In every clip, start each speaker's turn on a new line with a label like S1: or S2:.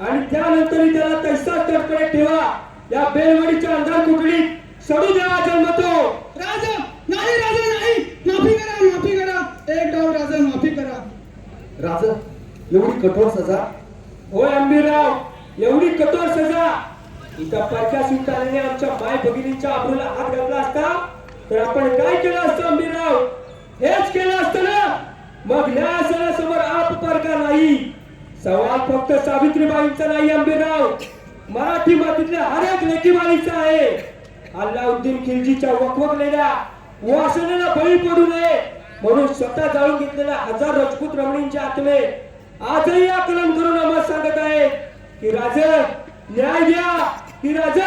S1: आणि त्यानंतरही त्याला तैसाच तडफडत ठेवा. या बेलवाडीच्या अंधार कुटडीत सडू देवा जन्मतो.
S2: राजा नाही, राजा नाही, माफी करा, माफी करा, एक डाव राजा माफी करा.
S3: राज एवढी कठोर सजा?
S1: होय अंबीरराव, एवढी कठोर सजा. इथं परक्या सुलतानाने आमच्या माय भगिनींच्या आबरूला हात घातला असता तर आपण काय केलं असतं अंबीरराव? हेच केलं असतं ना. मग न्यायासनासमोर आप परका नाही. सवाल फक्त सावित्रीबाईंचा नाही अंबीरराव, मराठी मातीतल्या हर एक लेकीबाईचा आहे. अल्लाउद्दीन खिलजीच्या वकवकलेल्या वासनेला बळी पडू नये म्हणून स्वतः जाळून घेतलेल्या हजार राजपूत रमणींचे आत्मे आजही आकलन करून आम्हाला सांगत आहे की राज न्याय द्या, की राज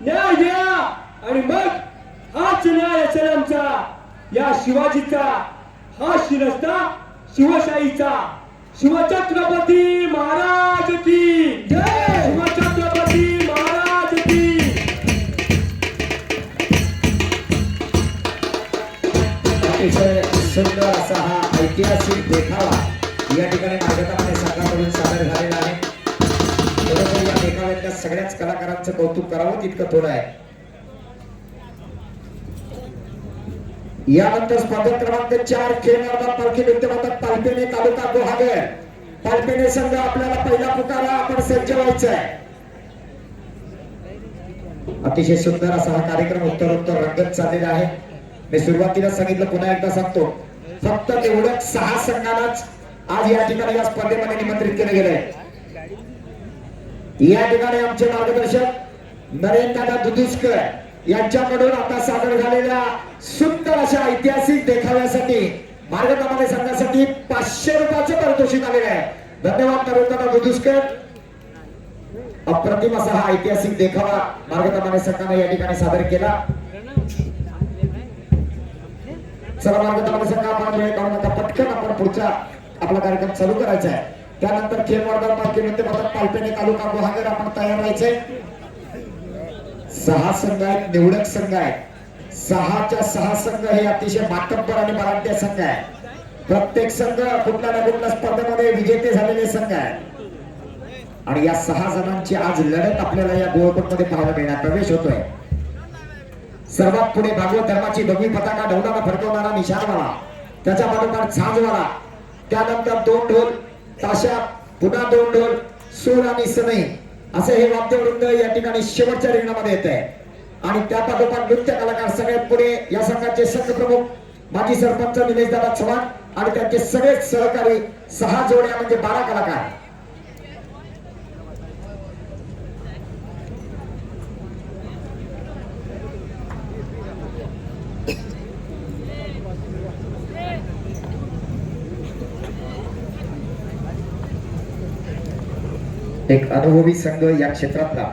S1: न्याय द्या. आणि मग हाच न्याय असेल आमचा, या शिवाजीचा, हा शिरस्ता शिवशाहीचा. शिवछत्रपती महाराज की जय. शिवछत्रपती महाराज की.
S4: अतिशय सुंदर असा हा ऐतिहासिक देखावा या ठिकाणी मार्गदर्शक संघाकडून सादर झालेला आहे. बरोबर या देखाव्यातल्या सगळ्याच कलाकारांचं कौतुक करावं तितकं थोडं आहे. यानंतर स्पर्धा क्रमांक 4 खेळ मैदान पालखी नृत्य मंडळ पालपेणे तालुका गुहागर. पालपेणे संघ आपल्याला पहिला पुकारा, आपण सज्ज व्हायचं आहे. अतिशय सुंदर असा हा कार्यक्रम उत्तरोत्तर रंगत चाललेला आहे. मी सुरुवातीला सांगितलं, पुन्हा एकदा सांगतो, फक्त तेवढंच 6 संघांनाच आज या ठिकाणी या स्पर्धेमध्ये निमंत्रित केले गेले. या ठिकाणी आमचे मार्गदर्शक नरेंद्रदादा दुधुस्कर यांच्याकडून आता सादर झालेल्या सुंदर अशा ऐतिहासिक देखाव्यासाठी मार्गदर्शक संघासाठी 500 रुपयाचं पारितोषिक आलेलं आहे. धन्यवाद नरेंद्रदादा दुधुस्कर. अप्रतिम असा हा ऐतिहासिक देखावा मार्गदर्शक संघाने या ठिकाणी सादर केला. चला मार्गदर्शक संघ, आपण वेळ काढू नका, पटकन आपण पुढचा आपला कार्यक्रम चालू करायचा आहे. त्यानंतर खेळ मैदान पालखी नृत्य मंडळ पालपेणे तालुका गुहागर आपण तयार व्हायचंय. 6 संघ आहेत, निवडक संघ आहेत. 6च्या 6 संघ हे अतिशय मातब्बर आणि बलाढ्य संघ आहे. प्रत्येक संघ कुठल्या ना कुठल्या स्पर्धेमध्ये विजेते झालेले संघ आहेत. आणि या 6 जणांची आज लढत आपल्याला या गोळकोटमध्ये पाहायला मिळणार. प्रवेश होतोय. सर्वात पुढे भागवत धर्माची भगवी पताका ढवळाला फडकवणारा निशाणवाला, त्याच्या पाठोपाठ झांजवाला, त्यानंतर 2 ढोल ताशा, पुन्हा 2 ढोल, सूर आणि सनई असे हे वाद्यवृंद या ठिकाणी शेवटच्या रिंगणामध्ये येत आहे. आणि त्या पाठोपाठ नृत्य कलाकार सगळ्यात पुढे या संघाचे संघ प्रमुख माजी सरपंच निलेशदादा चव्हाण आणि त्यांचे सगळे सहकारी 6 जोड्या म्हणजे 12 कलाकार. एक अनुभवी संघ या क्षेत्रातला.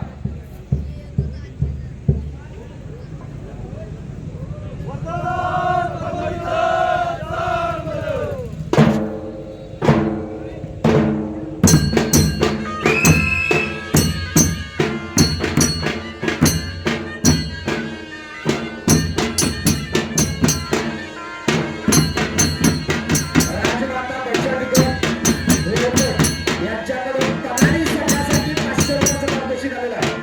S4: यांच्याकडून कमानी संघासाठी 500 रुपयाचं पारितोषिक आलेलं आहे.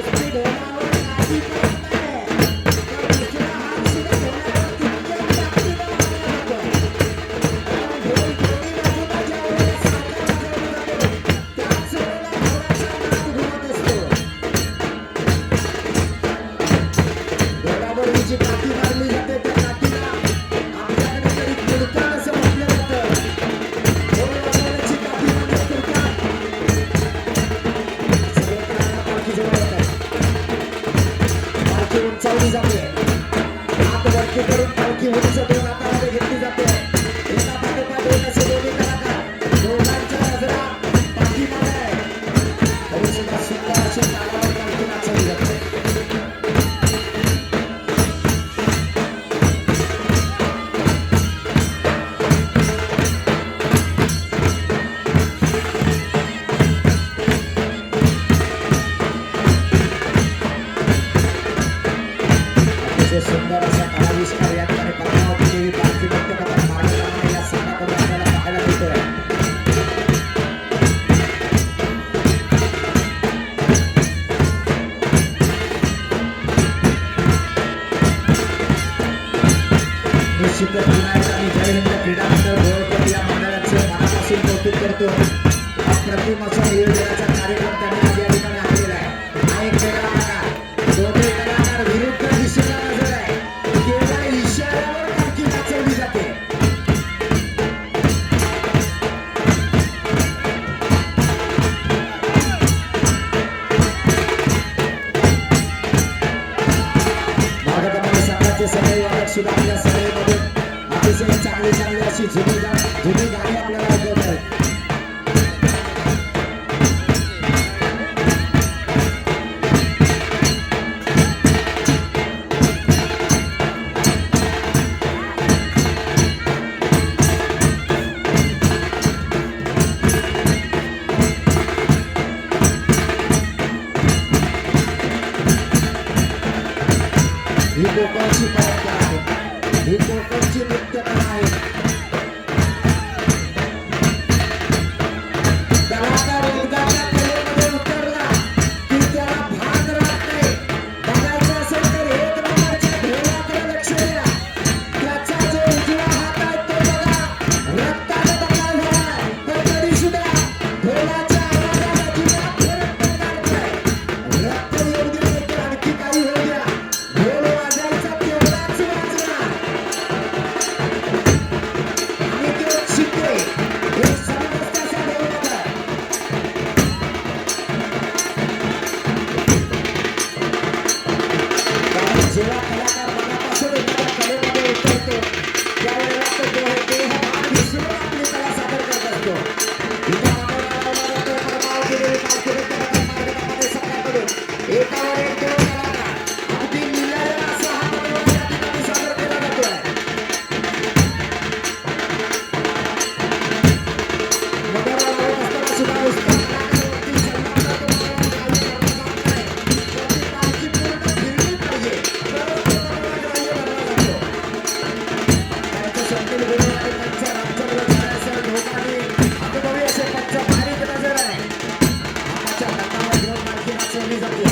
S4: नुसती ढोलावर काठी पडत नाही. तर दुसरा हात सुद्धा ढोलावर तितक्याच ताकदीनं मारायला लागतो. कारण ढोल दोन्ही बाजूला ज्या वेळेला सारखा वाजवला जातो, त्याच वेळेला ढोलाचा नाद घुमत असतो. ढोलावर ही जी काठी मारली जाते त्या काठीला आमच्याकडे तरी तुरकान असं म्हटलं जातं. ढोल वाजवण्याची काठी म्हणजे तुरकान. सगळे करायला पालखीजवळ येतात. पालखी उंचावली जाते. हात वरती करून पालखी उंच दोन हातामध्ये घेतली जाते. एका पाठोपाठ एक असे दोन्ही कलाकार दोघांच्या नजरा पाठीमागे आहे. तरी सुद्धा सुंदर अशी तालावर पालखी नाचवली जाते. अतिशय सुंदर असा कलाविष्कार या ठिकाणी पद्मावती देवी पालखी नृत्य पथक मार्गक्रमण या संघाकडून आपल्याला पाहायला मिळतोय. निश्चितच पुन्हा एकदा मी जय हिंद क्रीडा मंडळ गोळकर या मंडळाचे मनापासून कौतुक करतो. अप्रतिम असा नियोजनाचा कार्यक्रम त्यांनी आज या ठिकाणी आखलेला आहे. हा एक वेगळा प्रकार. दोन्ही कलाकार विरुद्ध दिशेला नजर आहे. केवळ इशाऱ्यावर पालखी नाचवली जाते. मार्गक्रमण संघाचे सगळे वादक सुद्धा आपल्या सगळेमधून अतिशय चांगली चांगली अशी जुनी गाणी आपल्याला ऐकवत आहेत. ही कोकणची परंपरा आहे. ही कोकणची नृत्यकला आहे. कलाकार एकदाच्या कलेमध्ये उतरला की त्याला भाग राहत नाही. बघायचं असेल तर एक नंबरच्या ढोलाकडे लक्ष द्या. त्याचा जो उजवा हात आहे तो बघा रक्ताने बकाल झालाय. पण तरी सुद्धा ढोलाच्या आवाजात अजिबात फरक न पडताय. रक्त येऊ दे नाहीतर आणखी काही होऊ द्या. ढोल वाजायचा तेवढाच वाजणार. आणि ते शिकते एक समजत असा ढोल वाजवाय. कारण जेव्हा कलाकार मनापासून एखाद्या कलेमध्ये उतरतो त्यावेळेला तो देहभान विसरून आपली कला सादर करत असतो. इथं मनोरा लावला जातो पद्मावती देवी पालखी नृत्य पथक मार्गक्रमण संघाकडून. एकावर एक दोन कलाकार अगदी निराळा असा हा मनोरा या ठिकाणी सादर केला जातोय. मनोरा लावत असताना सुद्धा उस्ताद कलाकारावरती सन्मानाचा तो मनोरा ग्राह्य धरला जात नाही. तर ती पालखी पूर्ण फिरली पाहिजे तरच तो मनोरा ग्राह्य धरला जातो. त्यांचं संकुल गुरु आणि पंच रामचंद्र झाल्यासह दोघांनी अनुभवी असे पंच बारीक नजर आहे. हाताच्या हातावर घेऊन पालखी नाचवली जाते.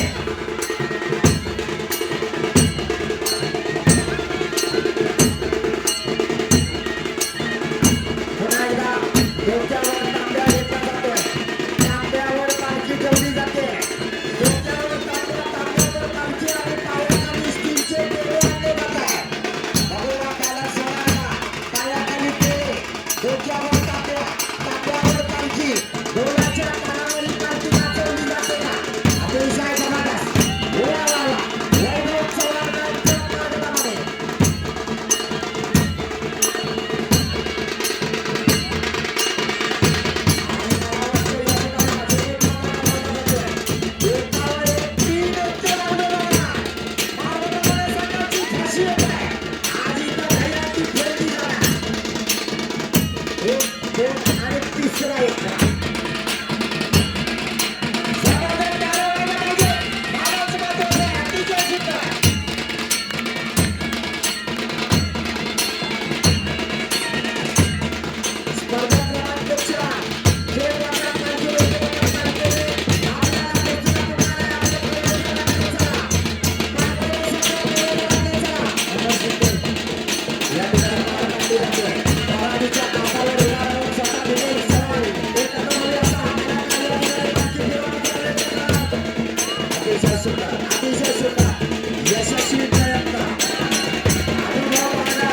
S4: पुन्हा एकदा डोक्यावर तांब्या घेतला जातोय. तांब्यावर पालखी ठेवली जाते. डोक्यावर तांब्या, तांब्यावर पालखी आणि पायाखाली स्टीलचे पेढे आणले जातात. भगवा त्याला सोनारा, पायाखाली पेढे, डोक्यावर तांब्या, तांब्यावर पालखी, ढोलाच्या कानावरील पालखी नाचवली जाते. अतिशय जबरदस्त. अतिशय सुंदर यशस्वी प्रयत्न अनुभव बघा.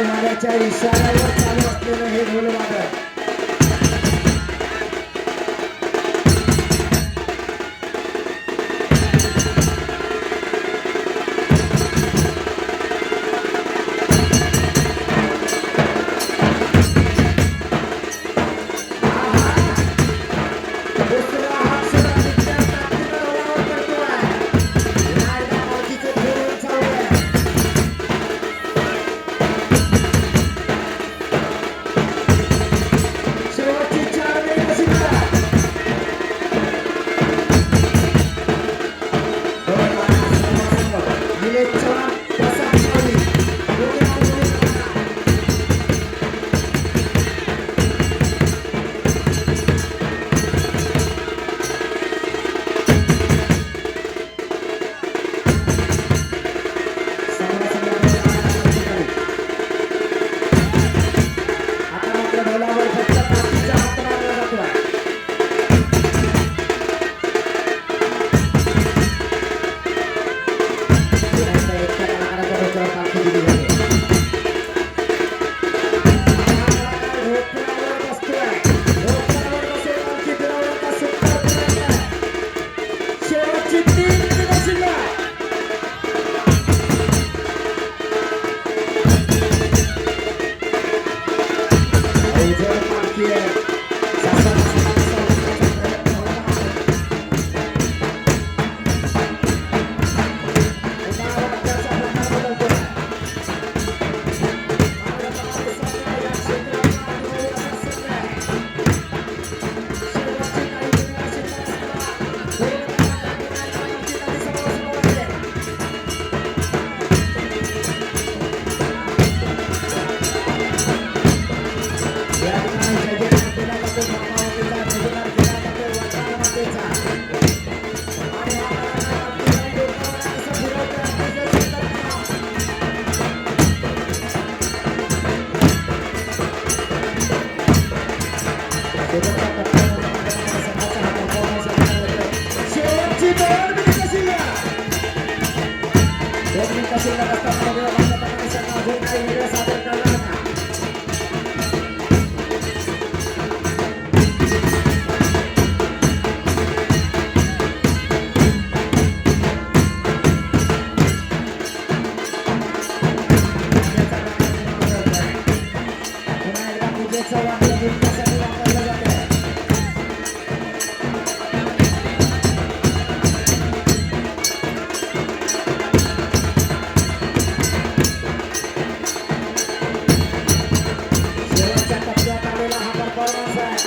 S4: मारण्याच्या इशाऱ्यावर चालू असलेलं हे ढोलवादक शिल्लक असताना मान्यता संघ अजून काही वेगळं सादर करणार का? पुन्हा एकदा पूजेचं वाद्य नृत्यासाठी वापरलं जातंय. शेवटच्या टप्प्यात आलेला हा परफॉर्मन्स आहे.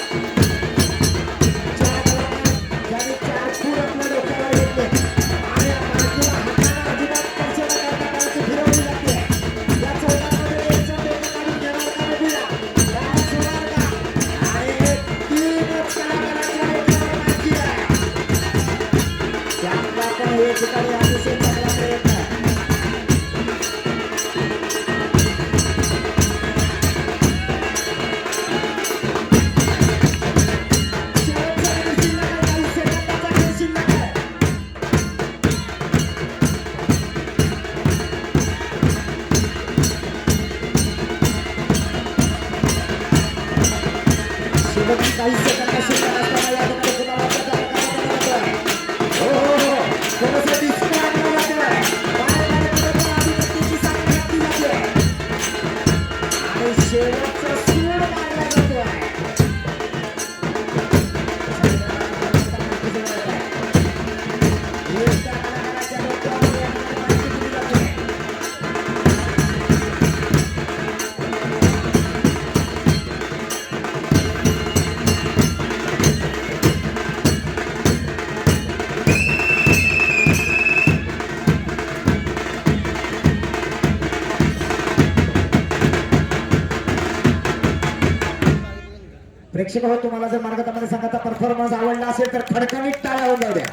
S4: चार कलाकार ज्यांनी चार खूर आपल्या डोक्यावर घेतले आणि या पालखीला हाताने अजिबात स्पर्श न करता पालखी फिरवली जाते. या चौकामध्ये एक जण डोकं काढून घेणार का बघूया. डान्स होणार का? आणि हे तीनच कलाकारांच्या डोक्यावर पालखी आहे. त्यातला पण हे ठिकाणी अतिशय चांगला प्रयत्न आहे. शेवटचा खेळ शिल्लक आहे. काही सेकंदाचा खेळ शिल्लक आहे. शेवटची काही सेकंद शिल्लक असताना या ठिकाणी पुन्हा वापराचा प्रकार होतोय. हो थोडंसं डिस्को आणलं जातंय. बाहेर कुठेतरी आधिपत्याची साखळी घातली जाते आणि शेवटचा सूर मारला जातोय. एका कलाकाराच्या डोक्यावर या ठिकाणी पालखी दिली जाते. प्रेक्षक हो, तुम्हाला जर मार्गदर्शन संघाचा परफॉर्मन्स आवडला असेल तर खडखडीत टाळ्या होऊन जाऊ द्या.